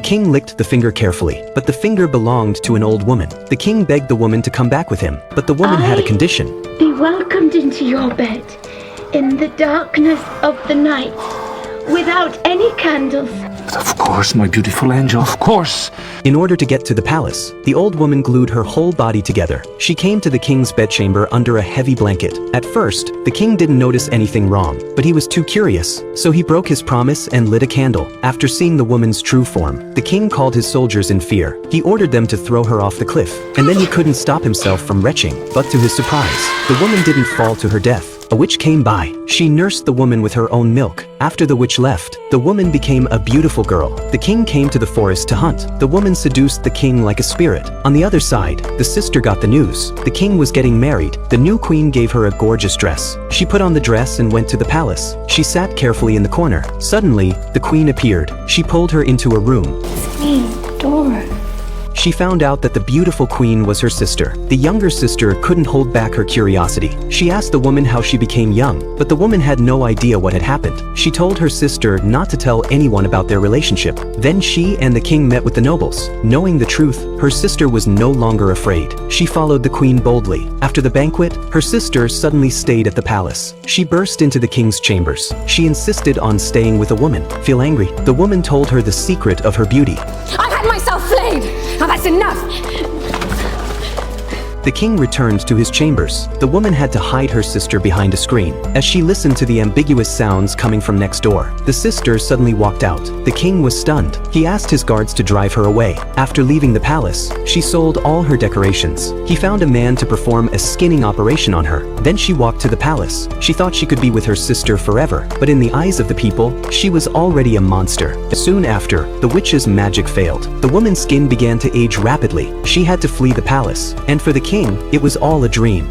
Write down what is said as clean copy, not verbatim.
king licked the finger carefully, but the finger belonged to an old woman. The king begged the woman to come back with him, but the woman had a condition. Be welcomed into your bed in the darkness of the night, without any candles. Of course, my beautiful angel, of course. In order to get to the palace, the old woman glued her whole body together. She came to the king's bedchamber under a heavy blanket. At first, the king didn't notice anything wrong, but he was too curious, so he broke his promise and lit a candle. After seeing the woman's true form, the king called his soldiers in fear. He ordered them to throw her off the cliff, and then he couldn't stop himself from retching. But to his surprise, the woman didn't fall to her death. A witch came by. She nursed the woman with her own milk. After the witch left, the woman became a beautiful girl. The king came to the forest to hunt. The woman seduced the king like a spirit. On the other side, the sister got the news. The king was getting married. The new queen gave her a gorgeous dress. She put on the dress and went to the palace. She sat carefully in the corner. Suddenly, the queen appeared. She pulled her into a room. Queen Dora. She found out that the beautiful queen was her sister. The younger sister couldn't hold back her curiosity. She asked the woman how she became young, but the woman had no idea what had happened. She told her sister not to tell anyone about their relationship. Then she and the king met with the nobles. Knowing the truth, her sister was no longer afraid. She followed the queen boldly. After the banquet, her sister suddenly stayed at the palace. She burst into the king's chambers. She insisted on staying with a woman. Feel angry? The woman told her the secret of her beauty. I've had myself flayed! Now that's enough! The king returned to his chambers. The woman had to hide her sister behind a screen. As she listened to the ambiguous sounds coming from next door, the sister suddenly walked out. The king was stunned. He asked his guards to drive her away. After leaving the palace, she sold all her decorations. He found a man to perform a skinning operation on her. Then she walked to the palace. She thought she could be with her sister forever, but in the eyes of the people, she was already a monster. Soon after, the witch's magic failed. The woman's skin began to age rapidly. She had to flee the palace, and for the king, it was all a dream.